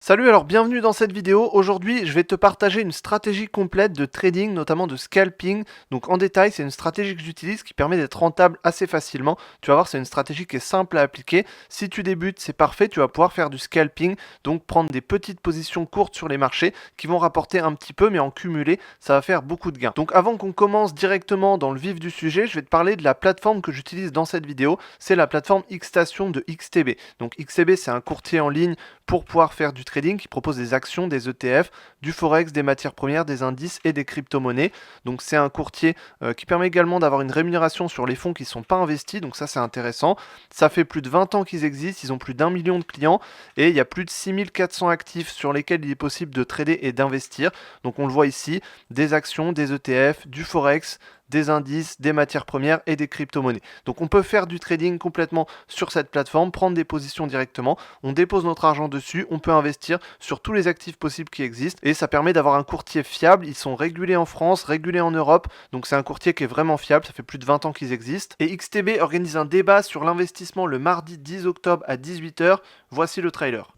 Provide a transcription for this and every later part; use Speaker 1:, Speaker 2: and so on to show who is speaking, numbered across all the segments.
Speaker 1: Salut, alors bienvenue dans cette vidéo. Aujourd'hui, je vais te partager une stratégie complète de trading, notamment de scalping. Donc en détail, c'est une stratégie que j'utilise qui permet d'être rentable assez facilement. Tu vas voir, c'est une stratégie qui est simple à appliquer. Si tu débutes, c'est parfait, tu vas pouvoir faire du scalping, donc prendre des petites positions courtes sur les marchés qui vont rapporter un petit peu, mais en cumulé, ça va faire beaucoup de gains. Donc avant qu'on commence directement dans le vif du sujet, je vais te parler de la plateforme que j'utilise dans cette vidéo. C'est la plateforme Xstation de XTB. Donc XTB, c'est un courtier en ligne pour pouvoir faire du trading qui propose des actions, des ETF, du forex, des matières premières, des indices et des crypto-monnaies. Donc c'est un courtier qui permet également d'avoir une rémunération sur les fonds qui ne sont pas investis, donc ça c'est intéressant. Ça fait plus de 20 ans qu'ils existent, ils ont plus d'1 million de clients et il y a plus de 6400 actifs sur lesquels il est possible de trader et d'investir. Donc on le voit ici, des actions, des ETF, du forex, des indices, des matières premières et des crypto-monnaies. Donc on peut faire du trading complètement sur cette plateforme, prendre des positions directement, on dépose notre argent dessus, on peut investir sur tous les actifs possibles qui existent et ça permet d'avoir un courtier fiable. Ils sont régulés en France, régulés en Europe, donc c'est un courtier qui est vraiment fiable, ça fait plus de 20 ans qu'ils existent. Et XTB organise un débat sur l'investissement le mardi 10 octobre à 18h. Voici le trailer.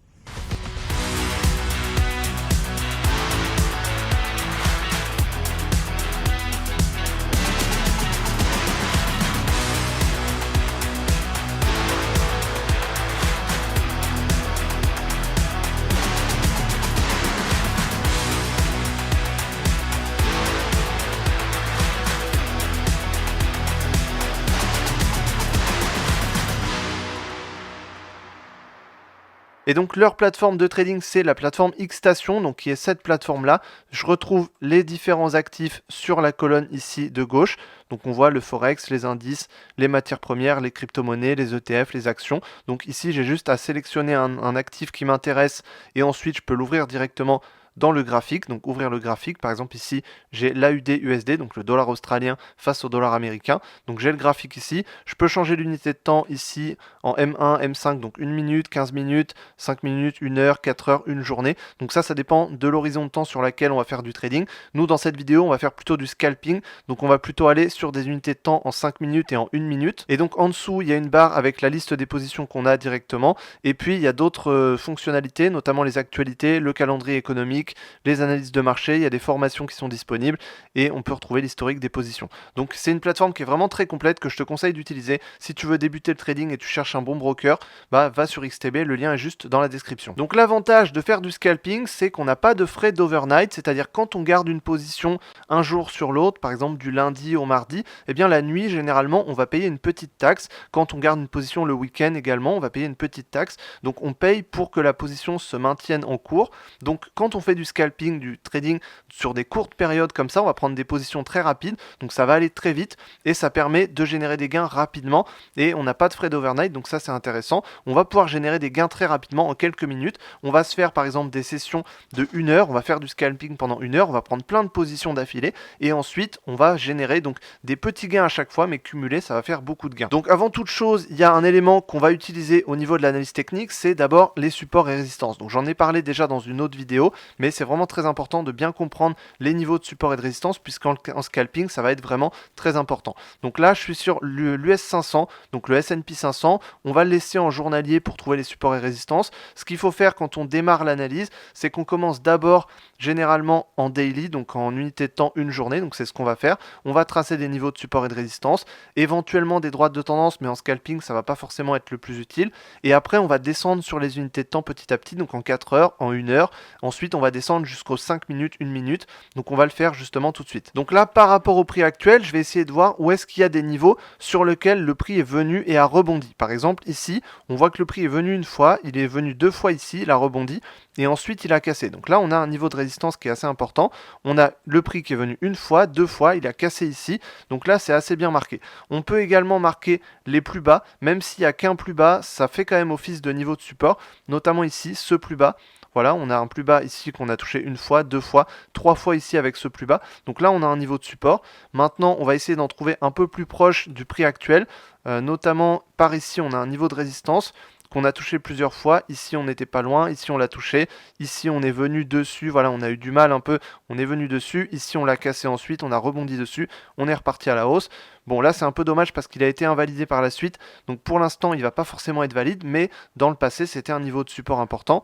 Speaker 1: Et donc leur plateforme de trading, c'est la plateforme Xstation, donc qui est cette plateforme-là. Je retrouve les différents actifs sur la colonne ici de gauche. Donc on voit le forex, les indices, les matières premières, les crypto-monnaies, les ETF, les actions. Donc ici, j'ai juste à sélectionner un actif qui m'intéresse et ensuite je peux l'ouvrir directement dans le graphique, donc ouvrir le graphique, par exemple ici j'ai l'AUD-USD, donc le dollar australien face au dollar américain, donc j'ai le graphique ici, je peux changer l'unité de temps ici en M1, M5, donc 1 minute, 15 minutes, 5 minutes, 1 heure, 4 heures, une journée, donc ça dépend de l'horizon de temps sur laquelle on va faire du trading. Nous dans cette vidéo on va faire plutôt du scalping, donc on va plutôt aller sur des unités de temps en 5 minutes et en 1 minute, et donc en dessous il y a une barre avec la liste des positions qu'on a directement, et puis il y a d'autres fonctionnalités, notamment les actualités, le calendrier économique, les analyses de marché, il y a des formations qui sont disponibles et on peut retrouver l'historique des positions. Donc c'est une plateforme qui est vraiment très complète que je te conseille d'utiliser. Si tu veux débuter le trading et tu cherches un bon broker, va sur XTB, le lien est juste dans la description. Donc l'avantage de faire du scalping, c'est qu'on n'a pas de frais d'overnight, c'est-à-dire quand on garde une position un jour sur l'autre, par exemple du lundi au mardi, eh bien la nuit généralement on va payer une petite taxe. Quand on garde une position le week-end également, on va payer une petite taxe. Donc on paye pour que la position se maintienne en cours. Donc quand on fait du scalping, du trading sur des courtes périodes comme ça, on va prendre des positions très rapides, donc ça va aller très vite et ça permet de générer des gains rapidement et on n'a pas de frais d'overnight, donc ça c'est intéressant. On va pouvoir générer des gains très rapidement en quelques minutes. On va se faire par exemple des sessions de 1 heure, on va faire du scalping pendant 1 heure, on va prendre plein de positions d'affilée et ensuite on va générer donc des petits gains à chaque fois, mais cumulés ça va faire beaucoup de gains. Donc avant toute chose, il y a un élément qu'on va utiliser au niveau de l'analyse technique, c'est d'abord les supports et résistances. Donc j'en ai parlé déjà dans une autre vidéo, mais c'est vraiment très important de bien comprendre les niveaux de support et de résistance, puisqu'en scalping, ça va être vraiment très important. Donc là, je suis sur l'US 500, donc le S&P 500. On va le laisser en journalier pour trouver les supports et résistances. Ce qu'il faut faire quand on démarre l'analyse, c'est qu'on commence d'abord généralement en daily, donc en unité de temps une journée, donc c'est ce qu'on va faire. On va tracer des niveaux de support et de résistance, éventuellement des droites de tendance, mais en scalping, ça va pas forcément être le plus utile. Et après, on va descendre sur les unités de temps petit à petit, donc en 4 heures, en 1 heure. Ensuite, on va descendre jusqu'aux 5 minutes, 1 minute. Donc on va le faire justement tout de suite. Donc là, par rapport au prix actuel, je vais essayer de voir où est-ce qu'il y a des niveaux sur lesquels le prix est venu et a rebondi. Par exemple, ici, on voit que le prix est venu une fois, il est venu 2 fois ici, il a rebondi, et ensuite il a cassé. Donc là, on a un niveau de résistance qui est assez important. On a le prix qui est venu une fois, 2 fois, il a cassé ici. Donc là, c'est assez bien marqué. On peut également marquer les plus bas, même s'il n'y a qu'un plus bas, ça fait quand même office de niveau de support, notamment ici, ce plus bas. Voilà, on a un plus bas ici qu'on a touché une fois, 2 fois, 3 fois ici avec ce plus bas. Donc là, on a un niveau de support. Maintenant, on va essayer d'en trouver un peu plus proche du prix actuel. Notamment par ici, on a un niveau de résistance qu'on a touché plusieurs fois. Ici, on n'était pas loin. Ici, on l'a touché. Ici, on est venu dessus. Voilà, on a eu du mal un peu. On est venu dessus. Ici, on l'a cassé ensuite. On a rebondi dessus. On est reparti à la hausse. Bon, là, c'est un peu dommage parce qu'il a été invalidé par la suite. Donc, pour l'instant, il ne va pas forcément être valide. Mais dans le passé, c'était un niveau de support important.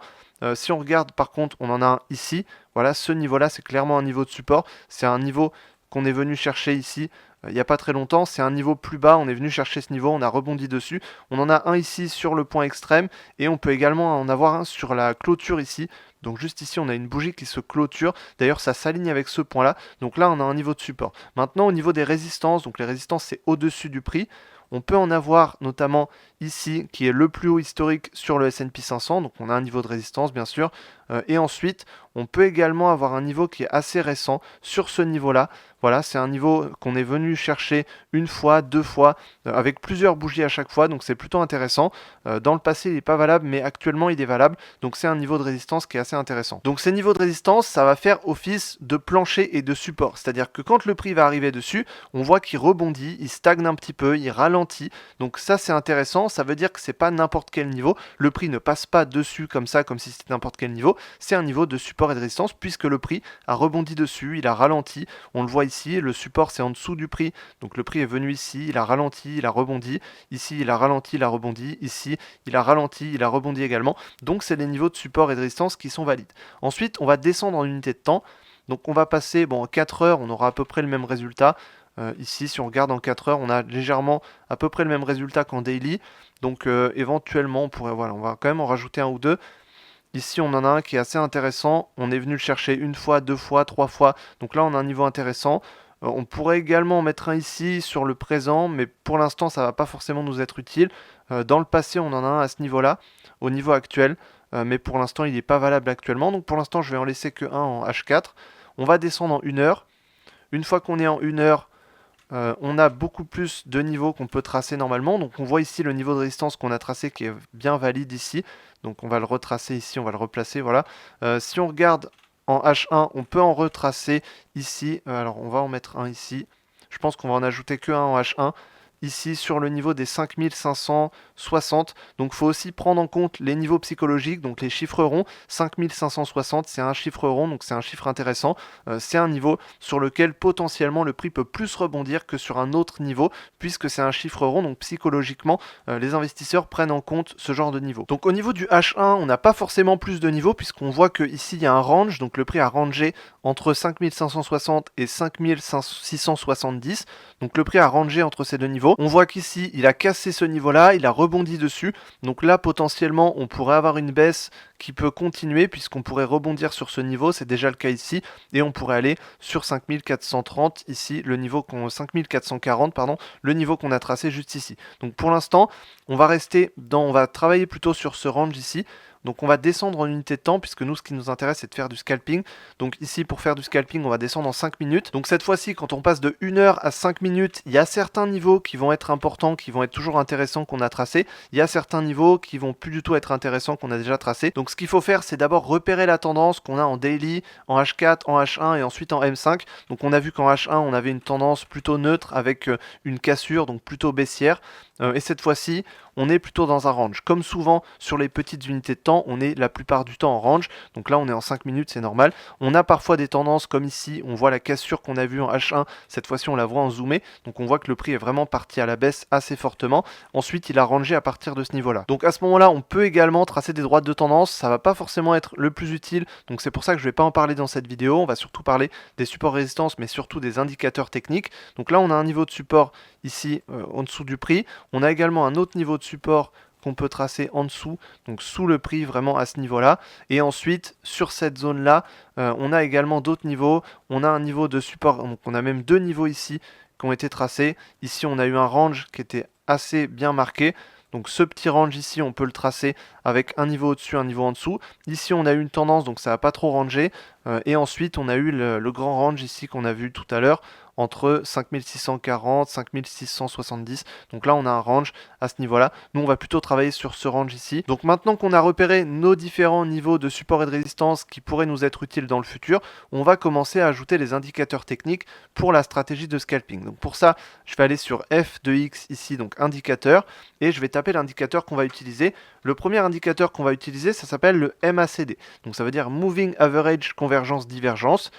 Speaker 1: Si on regarde par contre, on en a un ici. Voilà, ce niveau-là, c'est clairement un niveau de support. C'est un niveau qu'on est venu chercher ici il n'y a pas très longtemps. C'est un niveau plus bas, on est venu chercher ce niveau, on a rebondi dessus. On en a un ici sur le point extrême et on peut également en avoir un sur la clôture ici. Donc juste ici, on a une bougie qui se clôture. D'ailleurs, ça s'aligne avec ce point-là. Donc là, on a un niveau de support. Maintenant, au niveau des résistances, donc les résistances, c'est au-dessus du prix. On peut en avoir notamment ici, qui est le plus haut historique sur le S&P 500. Donc on a un niveau de résistance, bien sûr. Et ensuite, on peut également avoir un niveau qui est assez récent sur ce niveau-là. Voilà, c'est un niveau qu'on est venu chercher une fois, deux fois, avec plusieurs bougies à chaque fois. Donc c'est plutôt intéressant. Dans le passé, il n'est pas valable, mais actuellement, il est valable. Donc c'est un niveau de résistance qui est assez intéressant. Donc ces niveaux de résistance, ça va faire office de plancher et de support. C'est-à-dire que quand le prix va arriver dessus, on voit qu'il rebondit, il stagne un petit peu, il ralentit. Donc ça, c'est intéressant. Ça veut dire que c'est pas n'importe quel niveau. Le prix ne passe pas dessus comme ça, comme si c'était n'importe quel niveau. C'est un niveau de support et de résistance puisque le prix a rebondi dessus, il a ralenti. On le voit ici, le support c'est en dessous du prix. Donc le prix est venu ici, il a ralenti, il a rebondi. Ici, il a ralenti, il a rebondi. Ici, il a ralenti, il a rebondi également. Donc c'est les niveaux de support et de résistance qui sont valides. Ensuite, on va descendre en unité de temps. Donc on va passer, bon, en 4 heures, on aura à peu près le même résultat. Ici, si on regarde en 4 heures, on a légèrement à peu près le même résultat qu'en daily. Donc éventuellement, on pourrait, voilà, on va quand même en rajouter un ou deux. Ici, on en a un qui est assez intéressant. On est venu le chercher une fois, deux fois, trois fois. Donc là, on a un niveau intéressant. On pourrait également en mettre un ici sur le présent, mais pour l'instant, ça ne va pas forcément nous être utile. Dans le passé, on en a un à ce niveau-là, au niveau actuel. Mais pour l'instant, il n'est pas valable actuellement. Donc pour l'instant, je vais en laisser que un en H4. On va descendre en 1 heure. Une fois qu'on est en 1 heure, on a beaucoup plus de niveaux qu'on peut tracer normalement. Donc on voit ici le niveau de résistance qu'on a tracé qui est bien valide ici. Donc on va le retracer ici, on va le replacer, voilà. Si on regarde en H1, on peut en retracer ici. Alors on va en mettre un ici. Je pense qu'on va en ajouter que un en H1. Ici sur le niveau des 5560. Donc il faut aussi prendre en compte les niveaux psychologiques, donc les chiffres ronds. 5560, c'est un chiffre rond, donc c'est un chiffre intéressant. C'est un niveau sur lequel potentiellement le prix peut plus rebondir que sur un autre niveau, puisque c'est un chiffre rond, donc psychologiquement, les investisseurs prennent en compte ce genre de niveau. Donc au niveau du H1, on n'a pas forcément plus de niveaux, puisqu'on voit qu'ici il y a un range, donc le prix a rangé entre 5560 et 5670. Donc le prix a rangé entre ces deux niveaux. On voit qu'ici, il a cassé ce niveau-là, il a rebondi dessus. Donc là, potentiellement, on pourrait avoir une baisse qui peut continuer puisqu'on pourrait rebondir sur ce niveau. C'est déjà le cas ici. Et on pourrait aller sur 5430 ici, le niveau 5440, pardon, le niveau qu'on a tracé juste ici. Donc pour l'instant, on va travailler plutôt sur ce range ici. Donc on va descendre en unité de temps puisque nous ce qui nous intéresse c'est de faire du scalping. Donc ici pour faire du scalping on va descendre en 5 minutes. Donc cette fois-ci quand on passe de 1 heure à 5 minutes, il y a certains niveaux qui vont être importants, qui vont être toujours intéressants qu'on a tracés. Il y a certains niveaux qui vont plus du tout être intéressants qu'on a déjà tracés. Donc ce qu'il faut faire c'est d'abord repérer la tendance qu'on a en daily, en H4, en H1 et ensuite en M5. Donc on a vu qu'en H1 on avait une tendance plutôt neutre avec une cassure donc plutôt baissière. Et cette fois-ci, on est plutôt dans un range. Comme souvent sur les petites unités de temps, on est la plupart du temps en range. Donc là, on est en 5 minutes, c'est normal. On a parfois des tendances comme ici, on voit la cassure qu'on a vue en H1. Cette fois-ci, on la voit en zoomé. Donc on voit que le prix est vraiment parti à la baisse assez fortement. Ensuite, il a rangé à partir de ce niveau-là. Donc à ce moment-là, on peut également tracer des droites de tendance. Ça va pas forcément être le plus utile. Donc c'est pour ça que je vais pas en parler dans cette vidéo. On va surtout parler des supports résistance, mais surtout des indicateurs techniques. Donc là, on a un niveau de support ici en dessous du prix. On a également un autre niveau de support qu'on peut tracer en dessous, donc sous le prix vraiment à ce niveau-là. Et ensuite, sur cette zone-là, on a également d'autres niveaux. On a un niveau de support, donc on a même deux niveaux ici qui ont été tracés. Ici, on a eu un range qui était assez bien marqué. Donc ce petit range ici, on peut le tracer avec un niveau au-dessus, un niveau en dessous. Ici, on a eu une tendance, donc ça n'a pas trop rangé. Et ensuite, on a eu le grand range ici qu'on a vu tout à l'heure, entre 5640, 5670. Donc là, on a un range à ce niveau-là. Nous, on va plutôt travailler sur ce range ici. Donc maintenant qu'on a repéré nos différents niveaux de support et de résistance qui pourraient nous être utiles dans le futur, on va commencer à ajouter les indicateurs techniques pour la stratégie de scalping. Donc pour ça, je vais aller sur F de X ici, donc indicateur, et je vais taper l'indicateur qu'on va utiliser. Le premier indicateur qu'on va utiliser, ça s'appelle le MACD. Donc ça veut dire Moving Average Convergence Divergence.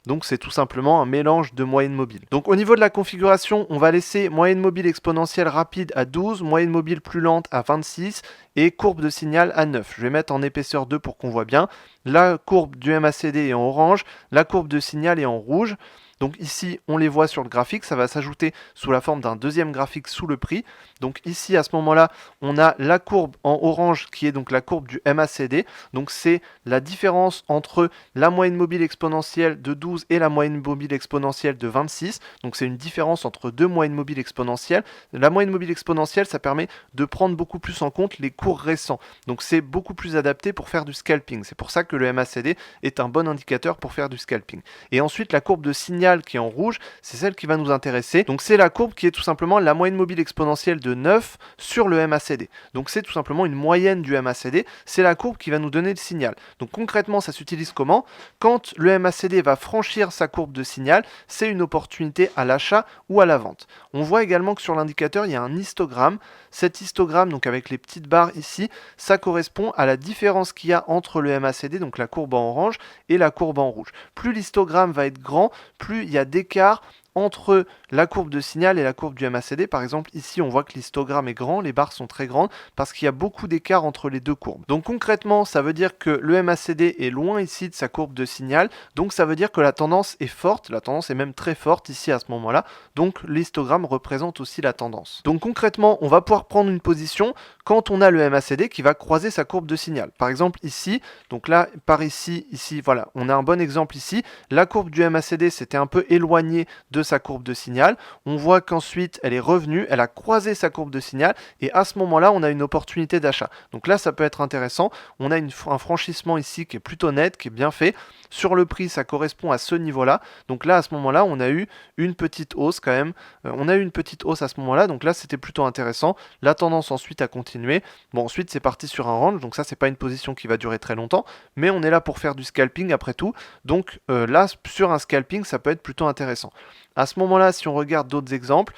Speaker 1: Donc c'est tout simplement un mélange de moyenne mobile. Donc au niveau de la configuration, on va laisser moyenne mobile exponentielle rapide à 12, moyenne mobile plus lente à 26 et courbe de signal à 9. Je vais mettre en épaisseur 2 pour qu'on voit bien. La courbe du MACD est en orange, la courbe de signal est en rouge. Donc ici, on les voit sur le graphique, ça va s'ajouter sous la forme d'un deuxième graphique sous le prix. Donc ici, à ce moment-là, on a la courbe en orange qui est donc la courbe du MACD. Donc c'est la différence entre la moyenne mobile exponentielle de 12 et la moyenne mobile exponentielle de 26. Donc c'est une différence entre deux moyennes mobiles exponentielles. La moyenne mobile exponentielle, ça permet de prendre beaucoup plus en compte les cours récents. Donc c'est beaucoup plus adapté pour faire du scalping. C'est pour ça que le MACD est un bon indicateur pour faire du scalping. Et ensuite, la courbe de signal qui est en rouge, c'est celle qui va nous intéresser. Donc c'est la courbe qui est tout simplement la moyenne mobile exponentielle de 9 sur le MACD. Donc c'est tout simplement une moyenne du MACD, c'est la courbe qui va nous donner le signal. Donc concrètement, ça s'utilise comment? Quand le MACD va franchir sa courbe de signal, c'est une opportunité à l'achat ou à la vente. On voit également que sur l'indicateur, il y a un histogramme. Cet histogramme, donc avec les petites barres ici, ça correspond à la différence qu'il y a entre le MACD, donc la courbe en orange, et la courbe en rouge. Plus l'histogramme va être grand, plus il y a d'écart entre la courbe de signal et la courbe du MACD. Par exemple, ici, on voit que l'histogramme est grand, les barres sont très grandes, parce qu'il y a beaucoup d'écart entre les deux courbes. Donc concrètement, ça veut dire que le MACD est loin ici de sa courbe de signal, donc ça veut dire que la tendance est forte, la tendance est même très forte ici à ce moment-là, donc l'histogramme représente aussi la tendance. Donc concrètement, on va pouvoir prendre une position quand on a le MACD qui va croiser sa courbe de signal. Par exemple ici, donc là, par ici, voilà, on a un bon exemple ici, la courbe du MACD s'était un peu éloignée de sa courbe de signal. On voit qu'ensuite elle est revenue, elle a croisé sa courbe de signal et à ce moment-là on a une opportunité d'achat. Donc là ça peut être intéressant, on a un franchissement ici qui est plutôt net, qui est bien fait. Sur le prix ça correspond à ce niveau-là. Donc là à ce moment-là on a eu une petite hausse quand même. On a eu une petite hausse à ce moment-là, donc là c'était plutôt intéressant. La tendance ensuite a continué. Bon ensuite c'est parti sur un range, donc ça c'est pas une position qui va durer très longtemps, mais on est là pour faire du scalping après tout. Donc là sur un scalping ça peut être plutôt intéressant. À ce moment-là, si on regarde d'autres exemples,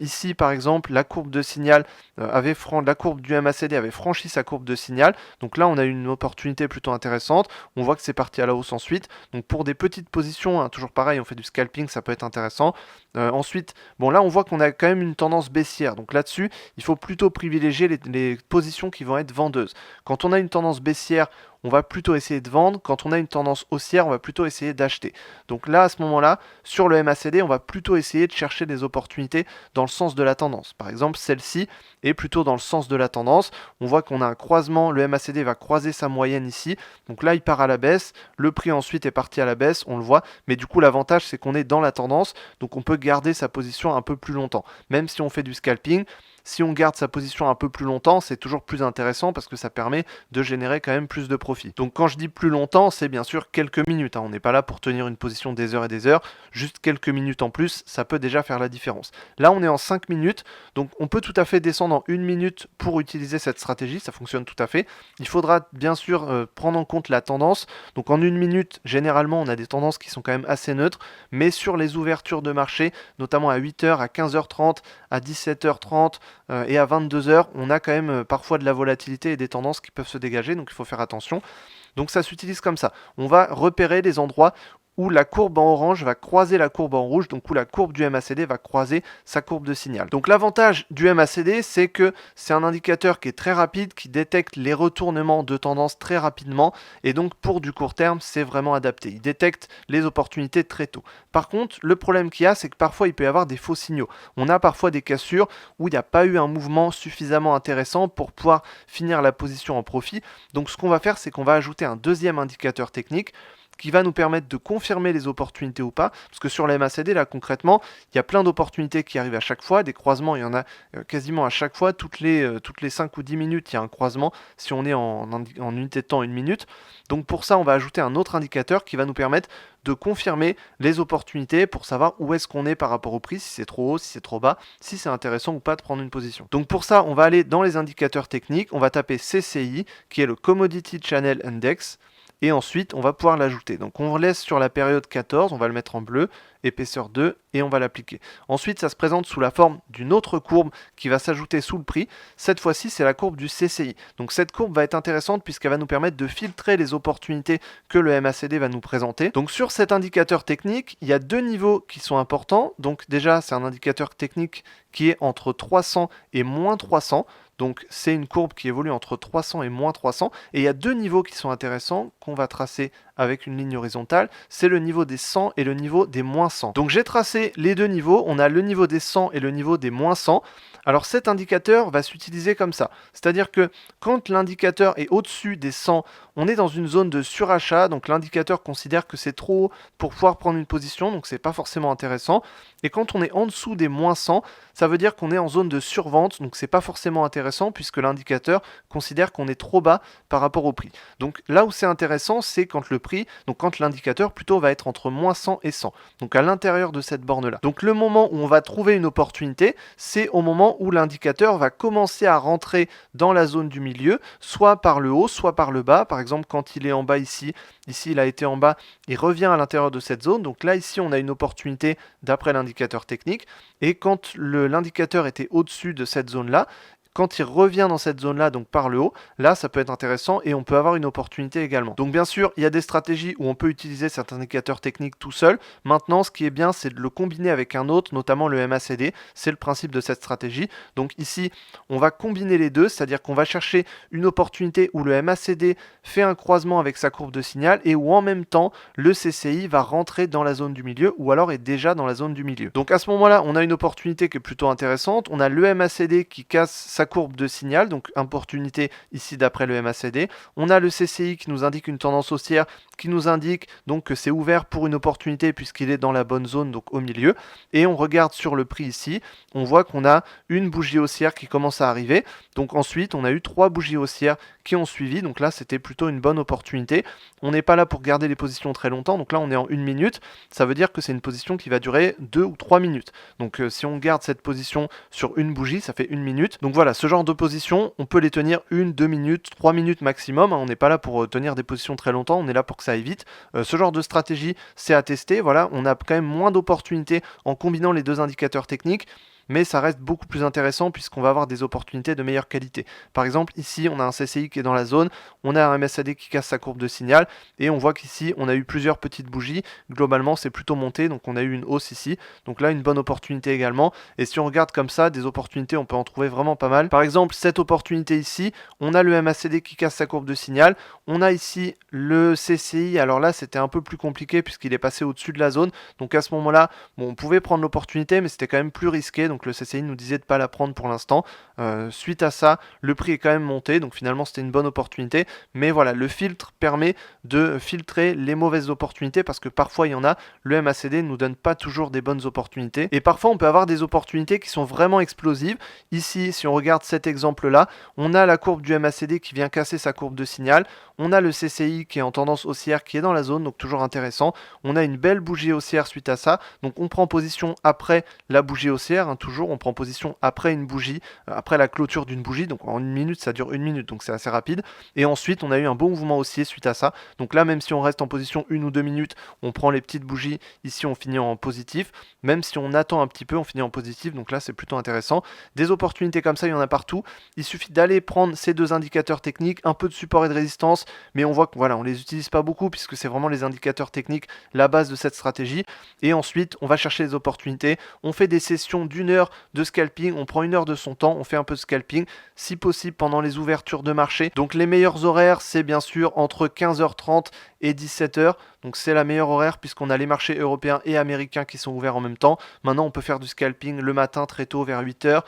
Speaker 1: ici par exemple, la courbe de signal la courbe du MACD avait franchi sa courbe de signal. Donc là, on a eu une opportunité plutôt intéressante. On voit que c'est parti à la hausse ensuite. Donc pour des petites positions, hein, toujours pareil, on fait du scalping, ça peut être intéressant. Ensuite, bon là, on voit qu'on a quand même une tendance baissière. Donc là-dessus, il faut plutôt privilégier les positions qui vont être vendeuses. Quand on a une tendance baissière, on va plutôt essayer de vendre. Quand on a une tendance haussière, on va plutôt essayer d'acheter. Donc là, à ce moment-là, sur le MACD, on va plutôt essayer de chercher des opportunités dans le sens de la tendance. Par exemple, celle-ci est plutôt dans le sens de la tendance. On voit qu'on a un croisement, le MACD va croiser sa moyenne ici. Donc là, il part à la baisse. Le prix ensuite est parti à la baisse, on le voit. Mais du coup, l'avantage, c'est qu'on est dans la tendance. Donc on peut garder sa position un peu plus longtemps. Même si on fait du scalping, si on garde sa position un peu plus longtemps, c'est toujours plus intéressant parce que ça permet de générer quand même plus de profit. Donc quand je dis plus longtemps, c'est bien sûr quelques minutes. On n'est pas là pour tenir une position des heures et des heures. Juste quelques minutes en plus, ça peut déjà faire la différence. Là, on est en 5 minutes. Donc on peut tout à fait descendre en 1 minute pour utiliser cette stratégie. Ça fonctionne tout à fait. Il faudra bien sûr prendre en compte la tendance. Donc en 1 minute, généralement, on a des tendances qui sont quand même assez neutres. Mais sur les ouvertures de marché, notamment à 8h, à 15h30, à 17h30, et à 22h, on a quand même parfois de la volatilité et des tendances qui peuvent se dégager, donc il faut faire attention. Donc ça s'utilise comme ça. On va repérer les endroits où la courbe en orange va croiser la courbe en rouge, donc où la courbe du MACD va croiser sa courbe de signal. Donc l'avantage du MACD, c'est que c'est un indicateur qui est très rapide, qui détecte les retournements de tendance très rapidement, et donc pour du court terme, c'est vraiment adapté. Il détecte les opportunités très tôt. Par contre, le problème qu'il y a, c'est que parfois il peut y avoir des faux signaux. On a parfois des cassures où il n'y a pas eu un mouvement suffisamment intéressant pour pouvoir finir la position en profit. Donc ce qu'on va faire, c'est qu'on va ajouter un deuxième indicateur technique qui va nous permettre de confirmer les opportunités ou pas, parce que sur la MACD, là concrètement, il y a plein d'opportunités qui arrivent à chaque fois, des croisements, il y en a quasiment à chaque fois, toutes les 5 ou 10 minutes, il y a un croisement, si on est en unité de temps 1 minute. Donc pour ça, on va ajouter un autre indicateur qui va nous permettre de confirmer les opportunités pour savoir où est-ce qu'on est par rapport au prix, si c'est trop haut, si c'est trop bas, si c'est intéressant ou pas de prendre une position. Donc pour ça, on va aller dans les indicateurs techniques, on va taper CCI, qui est le Commodity Channel Index. et ensuite on va pouvoir l'ajouter. Donc on laisse sur la période 14, on va le mettre en bleu, épaisseur 2, et on va l'appliquer. Ensuite, ça se présente sous la forme d'une autre courbe qui va s'ajouter sous le prix. Cette fois-ci, c'est la courbe du CCI. Donc cette courbe va être intéressante puisqu'elle va nous permettre de filtrer les opportunités que le MACD va nous présenter. Donc sur cet indicateur technique, il y a deux niveaux qui sont importants. Donc déjà, c'est un indicateur technique qui est entre 300 et moins 300. Donc c'est une courbe qui évolue entre 300 et moins 300. Et il y a deux niveaux qui sont intéressants qu'on va tracer avec une ligne horizontale. C'est le niveau des 100 et le niveau des moins 100. Donc j'ai tracé les deux niveaux. On a le niveau des 100 et le niveau des moins 100. Alors cet indicateur va s'utiliser comme ça. C'est-à-dire que quand l'indicateur est au-dessus des 100, on est dans une zone de surachat. Donc l'indicateur considère que c'est trop haut pour pouvoir prendre une position. Donc c'est pas forcément intéressant. Et quand on est en dessous des moins 100, ça veut dire qu'on est en zone de survente. Donc c'est pas forcément intéressant puisque l'indicateur considère qu'on est trop bas par rapport au prix. Donc là où c'est intéressant, c'est quand le prix, donc quand l'indicateur plutôt va être entre moins 100 et 100. Donc à l'intérieur de cette borne-là. Donc le moment où on va trouver une opportunité, c'est au moment où l'indicateur va commencer à rentrer dans la zone du milieu, soit par le haut, soit par le bas. Par exemple, quand il est en bas ici il a été en bas, il revient à l'intérieur de cette zone. Donc là, ici, on a une opportunité d'après l'indicateur technique. Et quand l'indicateur était au-dessus de cette zone-là, quand il revient dans cette zone-là, donc par le haut, là, ça peut être intéressant et on peut avoir une opportunité également. Donc bien sûr, il y a des stratégies où on peut utiliser cet indicateur technique tout seul. Maintenant, ce qui est bien, c'est de le combiner avec un autre, notamment le MACD. C'est le principe de cette stratégie. Donc ici, on va combiner les deux, c'est-à-dire qu'on va chercher une opportunité où le MACD fait un croisement avec sa courbe de signal et où en même temps, le CCI va rentrer dans la zone du milieu ou alors est déjà dans la zone du milieu. Donc à ce moment-là, on a une opportunité qui est plutôt intéressante. On a le MACD qui casse sa courbe de signal, donc opportunité ici d'après le MACD. On a le CCI qui nous indique une tendance haussière, qui nous indique donc que c'est ouvert pour une opportunité puisqu'il est dans la bonne zone, donc au milieu. Et on regarde sur le prix ici, on voit qu'on a une bougie haussière qui commence à arriver. Donc ensuite, on a eu 3 bougies haussières qui ont suivi. Donc là, c'était plutôt une bonne opportunité. On n'est pas là pour garder les positions très longtemps. Donc là, on est en 1 minute. Ça veut dire que c'est une position qui va durer 2 ou 3 minutes. Donc si on garde cette position sur une bougie, ça fait 1 minute. Donc voilà, ce genre de position, on peut les tenir 1, 2 minutes, 3 minutes maximum. On n'est pas là pour tenir des positions très longtemps. On est là pour que ça aille vite. Ce genre de stratégie, c'est à tester. Voilà, on a quand même moins d'opportunités en combinant les deux indicateurs techniques, mais ça reste beaucoup plus intéressant puisqu'on va avoir des opportunités de meilleure qualité. Par exemple, ici, on a un CCI qui est dans la zone, on a un MACD qui casse sa courbe de signal, et on voit qu'ici, on a eu plusieurs petites bougies. Globalement, c'est plutôt monté, donc on a eu une hausse ici. Donc là, une bonne opportunité également. Et si on regarde comme ça, des opportunités, on peut en trouver vraiment pas mal. Par exemple, cette opportunité ici, on a le MACD qui casse sa courbe de signal, on a ici le CCI. Alors là, c'était un peu plus compliqué puisqu'il est passé au-dessus de la zone. Donc à ce moment-là, bon, on pouvait prendre l'opportunité, mais c'était quand même plus risqué. Donc le CCI nous disait de ne pas la prendre pour l'instant. Suite à ça, le prix est quand même monté, donc finalement c'était une bonne opportunité. Mais voilà, le filtre permet de filtrer les mauvaises opportunités parce que parfois il y en a. Le MACD ne nous donne pas toujours des bonnes opportunités. Et parfois on peut avoir des opportunités qui sont vraiment explosives. Ici, si on regarde cet exemple-là, on a la courbe du MACD qui vient casser sa courbe de signal. On a le CCI qui est en tendance haussière, qui est dans la zone, donc toujours intéressant. On a une belle bougie haussière suite à ça. Donc on prend position après la bougie haussière, toujours on prend position après une bougie, après la clôture d'une bougie. Donc en 1 minute, ça dure 1 minute, donc c'est assez rapide. Et ensuite, on a eu un bon mouvement haussier suite à ça. Donc là, même si on reste en position 1 ou 2 minutes, on prend les petites bougies. Ici, on finit en positif. Même si on attend un petit peu, on finit en positif. Donc là, c'est plutôt intéressant. Des opportunités comme ça, il y en a partout. Il suffit d'aller prendre ces deux indicateurs techniques, un peu de support et de résistance, mais on voit que voilà, on les utilise pas beaucoup puisque c'est vraiment les indicateurs techniques la base de cette stratégie. Et ensuite, on va chercher les opportunités. On fait des sessions d'1 heure de scalping, on prend 1 heure de son temps, on fait un peu de scalping, si possible pendant les ouvertures de marché. Donc les meilleurs horaires, c'est bien sûr entre 15h30 et 17h. Donc c'est la meilleure horaire puisqu'on a les marchés européens et américains qui sont ouverts en même temps. Maintenant, on peut faire du scalping le matin très tôt vers 8h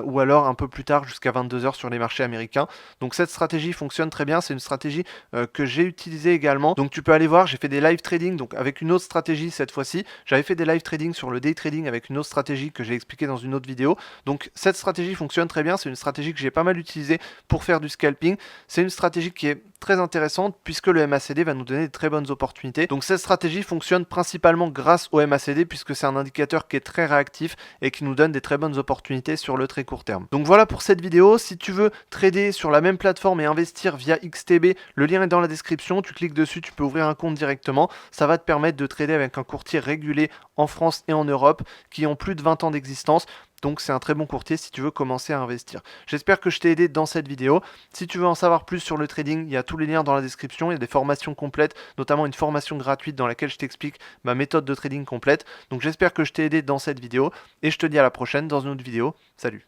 Speaker 1: ou alors un peu plus tard jusqu'à 22h sur les marchés américains. Donc cette stratégie fonctionne très bien. C'est une stratégie que j'ai utilisée également. Donc tu peux aller voir, j'ai fait des live trading donc avec une autre stratégie cette fois-ci. J'avais fait des live trading sur le day trading avec une autre stratégie que j'ai expliqué dans une autre vidéo. Donc cette stratégie fonctionne très bien, c'est une stratégie que j'ai pas mal utilisée pour faire du scalping. C'est une stratégie qui est très intéressante puisque le MACD va nous donner de très bonnes opportunités. Donc cette stratégie fonctionne principalement grâce au MACD puisque c'est un indicateur qui est très réactif et qui nous donne des très bonnes opportunités sur le très court terme. Donc voilà pour cette vidéo. Si tu veux trader sur la même plateforme et investir via XTB, le lien est dans la description. Tu cliques dessus, tu peux ouvrir un compte directement. Ça va te permettre de trader avec un courtier régulé en France et en Europe qui ont plus de 20 ans d'existence. Donc c'est un très bon courtier si tu veux commencer à investir. J'espère que je t'ai aidé dans cette vidéo. Si tu veux en savoir plus sur le trading, il y a tous les liens dans la description. Il y a des formations complètes, notamment une formation gratuite dans laquelle je t'explique ma méthode de trading complète. Donc j'espère que je t'ai aidé dans cette vidéo et je te dis à la prochaine dans une autre vidéo. Salut!